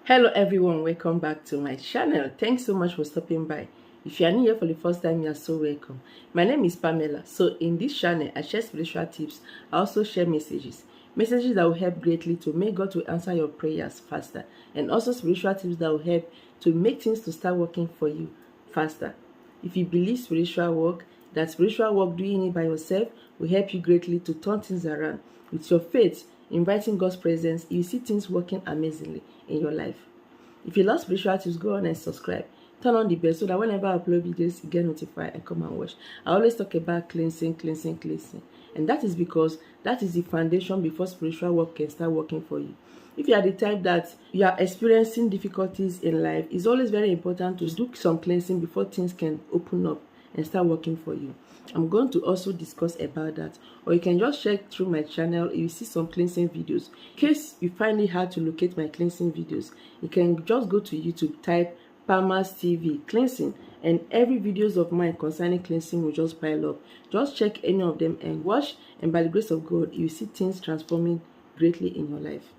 Hello everyone, welcome back to my channel. Thanks so much for stopping by. If you are new here for the first time, you are so welcome. My name is Pamela. So in this channel I share spiritual tips. I also share messages that will help greatly to make God to answer your prayers faster, and also spiritual tips that will help to make things to start working for you faster. If you believe that spiritual work doing it by yourself will help you greatly to turn things around. With your faith, inviting God's presence, you see things working amazingly in your life. If you love spiritual tips, go on and subscribe. Turn on the bell so that whenever I upload videos, you get notified and come and watch. I always talk about cleansing. And that is because that is the foundation before spiritual work can start working for you. If you are the type that you are experiencing difficulties in life, it's always very important to do some cleansing before things can open up and start working for you. I'm going to also discuss about that, or you can just check through my channel. You see some cleansing videos. In case you find it hard to locate my cleansing videos, you can just go to YouTube, type Palmer's TV cleansing, and every videos of mine concerning cleansing will just pile up. Just check any of them and watch, and by the grace of God, you see things transforming greatly in your life.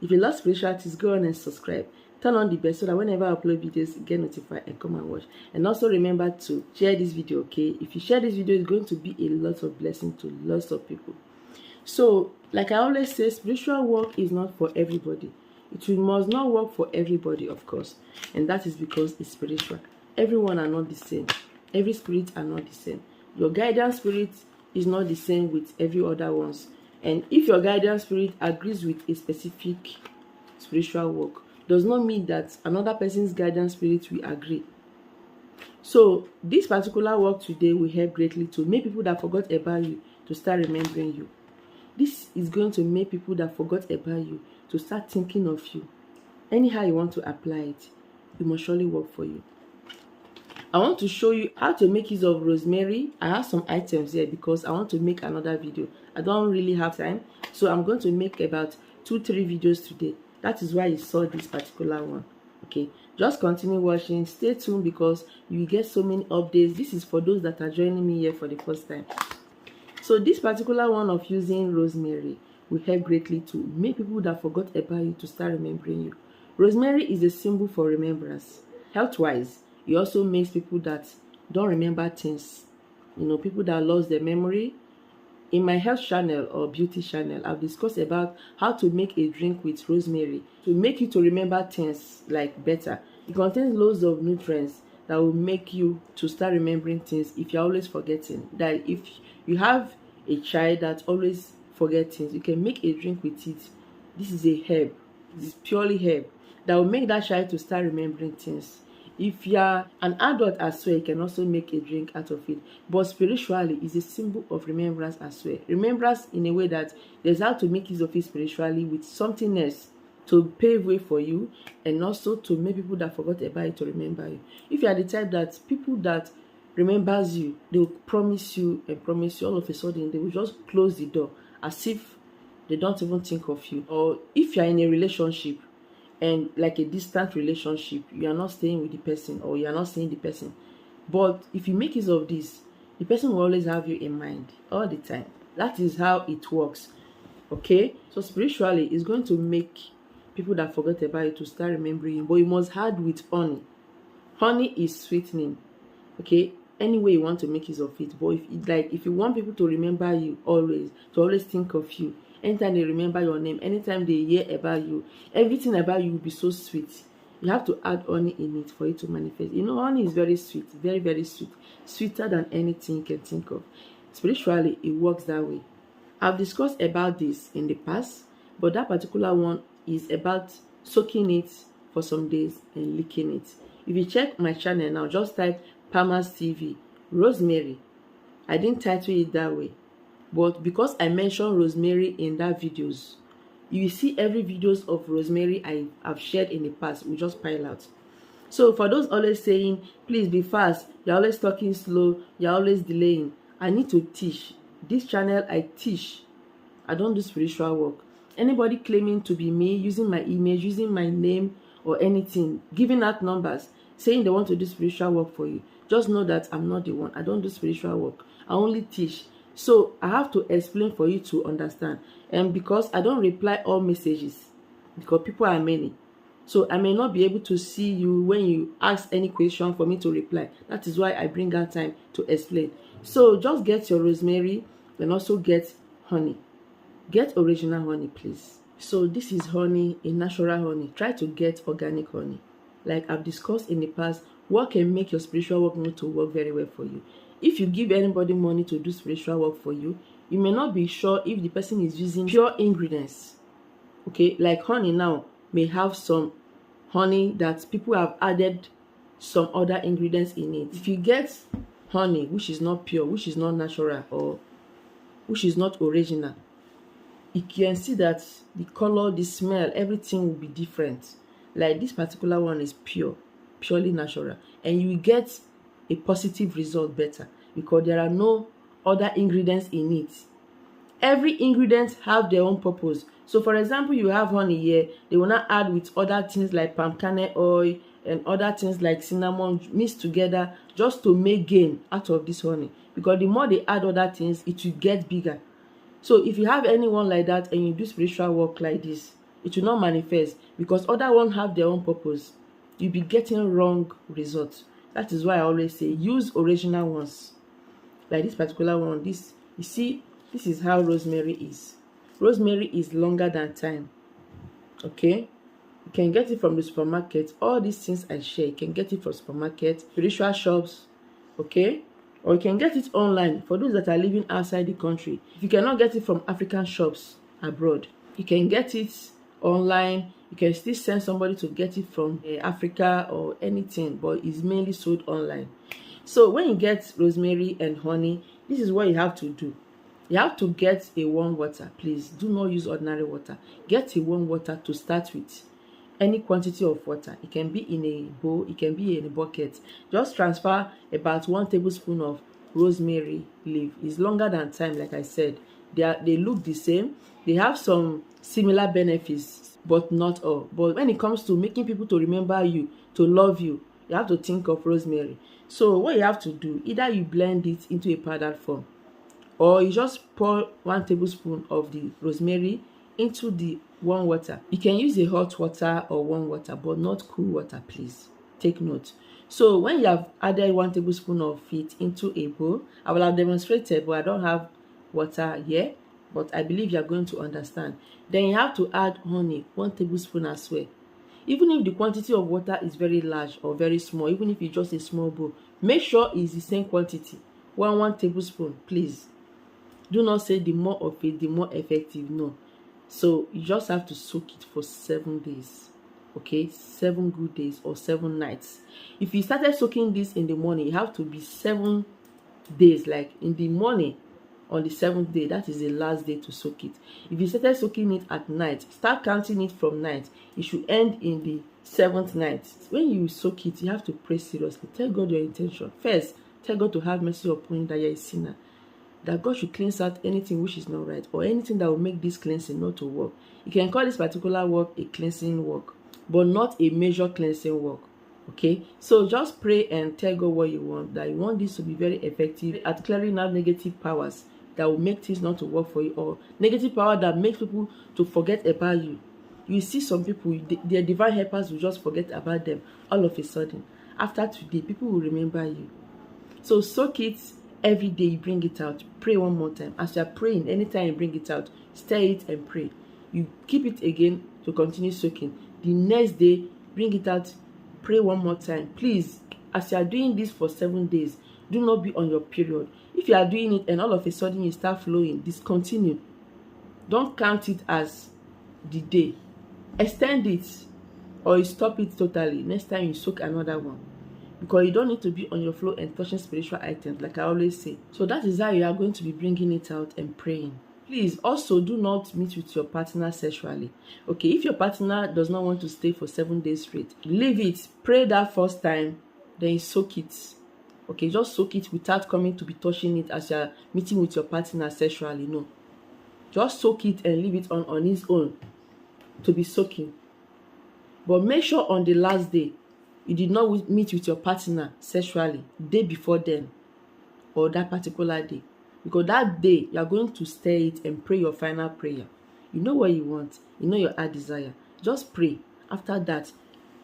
If you love spiritualities, go on and subscribe. Turn on the bell so that whenever I upload videos, you get notified and come and watch. And also remember to share this video, okay? If you share this video, it's going to be a lot of blessing to lots of people. So, like I always say, spiritual work is not for everybody. It must not work for everybody, of course. And that is because it's spiritual. Everyone are not the same. Every spirit are not the same. Your guidance spirit is not the same with every other ones. And if your guidance spirit agrees with a specific spiritual work, does not mean that another person's guidance spirit will agree. So this particular work today will help greatly to make people that forgot about you to start remembering you. This is going to make people that forgot about you to start thinking of you. Anyhow you want to apply it, it must surely work for you. I want to show you how to make use of rosemary. I have some items here because I want to make another video. I don't really have time, so I'm going to make about 2-3 videos today. That is why you saw this particular one. Okay, just continue watching, stay tuned because you will get so many updates. This is for those that are joining me here for the first time. So this particular one of using rosemary will help greatly to make people that forgot about you to start remembering you. Rosemary is a symbol for remembrance. Health-wise, it also makes people that don't remember things, people that lost their memory. In my health channel or beauty channel, I've discussed about how to make a drink with rosemary to make you to remember things like better. It contains loads of nutrients that will make you to start remembering things if you're always forgetting. That if you have a child that always forgets things, you can make a drink with it. This is a herb. This is purely herb that will make that child to start remembering things. If you are an adult as well, you can also make a drink out of it. But spiritually, it's a symbol of remembrance as well. Remembrance in a way that there's how to make use of it spiritually with something else to pave way for you, and also to make people that forgot about it to remember you. If you are the type that people that remembers you, they will promise you and promise you, all of a sudden they will just close the door as if they don't even think of you. Or if you are in a relationship, and like a distant relationship, you are not staying with the person or you are not seeing the person, but if you make use of this, the person will always have you in mind all the time. That is how it works. Okay, so spiritually it's going to make people that forget about it to start remembering you, but you must add with honey. Honey is sweetening. Okay, any way you want to make use of it, but if you want people to remember you always, to always think of you, anytime they remember your name, anytime they hear about you, everything about you will be so sweet. You have to add honey in it for it to manifest. Honey is very sweet, very, very sweet. Sweeter than anything you can think of. Spiritually, it works that way. I've discussed about this in the past, but that particular one is about soaking it for some days and licking it. If you check my channel now, just type Palmer's TV, rosemary. I didn't title it that way, but because I mentioned rosemary in that videos, you will see every videos of rosemary I have shared in the past will just pile out. So for those always saying, please be fast, you're always talking slow, you're always delaying, I need to teach. This channel I teach. I don't do spiritual work. Anybody claiming to be me, using my image, using my name or anything, giving out numbers, saying they want to do spiritual work for you, just know that I'm not the one. I don't do spiritual work. I only teach. So I have to explain for you to understand. And because I don't reply all messages, because people are many, So I may not be able to see you when you ask any question for me to reply. That is why I bring out time to explain. So just get your rosemary and also get honey. Get original honey, please. So this is honey, a natural honey. Try to get organic honey. Like I've discussed in the past, what can make your spiritual work not to work very well for you? If you give anybody money to do spiritual work for you, you may not be sure if the person is using pure ingredients. Okay, like honey now may have some honey that people have added some other ingredients in it. If you get honey which is not pure, which is not natural, or which is not original, you can see that the color, the smell, everything will be different. Like this particular one is purely natural, and you will get a positive result better because there are no other ingredients in it. Every ingredient have their own purpose. So for example, you have honey here, they will not add with other things like palm kernel oil and other things like cinnamon mixed together just to make gain out of this honey, because the more they add other things, it will get bigger. So if you have anyone like that and you do spiritual work like this, it will not manifest because other ones have their own purpose. You'll be getting wrong results. That is why I always say use original ones. Like this particular one, this, you see, this is how rosemary is. Rosemary is longer than thyme. Okay, you can get it from the supermarket. All these things I share, you can get it from supermarket, spiritual shops. Okay, or you can get it online for those that are living outside the country. If you cannot get it from African shops abroad, you can get it online. You can still send somebody to get it from Africa or anything, but it's mainly sold online. So when you get rosemary and honey, this is what you have to do. You have to get a warm water. Please do not use ordinary water. Get a warm water to start with. Any quantity of water. It can be in a bowl, it can be in a bucket. Just transfer about 1 tablespoon of rosemary leaf. It's longer than thyme, like I said. They look the same. They have some similar benefits, but not all. But when it comes to making people to remember you, to love you, you have to think of rosemary. So what you have to do, either you blend it into a powdered form, or you just pour 1 tablespoon of the rosemary into the warm water. You can use a hot water or warm water, but not cool water, please. Take note. So when you have added 1 tablespoon of it into a bowl, I will have demonstrated, but I don't have water here, but I believe you are going to understand. Then you have to add honey, 1 tablespoon as well. Even if the quantity of water is very large or very small, even if it's just a small bowl, make sure it's the same quantity. 1 tablespoon, please. Do not say the more of it, the more effective. No. So you just have to soak it for 7 days. Okay, 7 good days or 7 nights. If you started soaking this in the morning, you have to be 7 days, like in the morning on the 7th day. That is the last day to soak it. If you started soaking it at night, start counting it from night. It should end in the 7th night. When you soak it, you have to pray seriously. Tell God your intention. First, tell God to have mercy upon you that you are a sinner, that God should cleanse out anything which is not right, or anything that will make this cleansing not to work. You can call this particular work a cleansing work, but not a major cleansing work. Okay, so just pray and tell God what you want, that you want this to be very effective at clearing out negative powers that will make things not to work for you, or negative power that makes people to forget about you. You see some people, their divine helpers will just forget about them all of a sudden. After today, people will remember you. So soak it every day. You bring it out, pray 1 more time. As you are praying, anytime you bring it out, stir it and pray. You keep it again to continue soaking. The next day, bring it out, pray 1 more time. Please, as you are doing this for 7 days, do not be on your period. If you are doing it and all of a sudden you start flowing, discontinue. Don't count it as the day. Extend it, or you stop it totally. Next time you soak another one, because you don't need to be on your flow and touching spiritual items, like I always say. So that is how you are going to be bringing it out and praying. Please also do not meet with your partner sexually. Okay, if your partner does not want to stay for 7 days straight, leave it. Pray that first time, then you soak it. Okay, just soak it without coming to be touching it as you are meeting with your partner sexually. No, just soak it and leave it on its own to be soaking. But make sure on the last day you did not meet with your partner sexually day before then, or that particular day, because that day you are going to stir it and pray your final prayer. You know what you want, you know your heart desire. Just pray After that,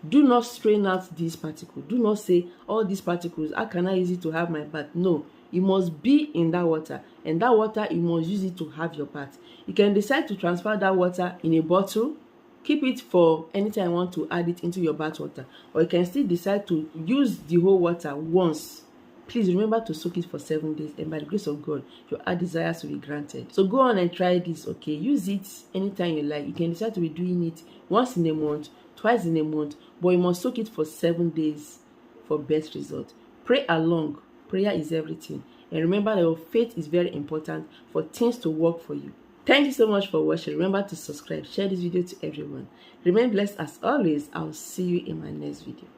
do not strain out these particles. Do not say, all these particles, how can I use it to have my bath? No, it must be in that water, and that water, you must use it to have your bath. You can decide to transfer that water in a bottle, keep it for anytime you want to add it into your bath water, or you can still decide to use the whole water once. Please remember to soak it for 7 days, and by the grace of God, your heart desires will be granted. So go on and try this, okay? Use it anytime you like. You can decide to be doing it once in a month, twice in a month, but you must soak it for 7 days for best result. Pray along. Prayer is everything. And remember that your faith is very important for things to work for you. Thank you so much for watching. Remember to subscribe, share this video to everyone. Remain blessed as always. I'll see you in my next video.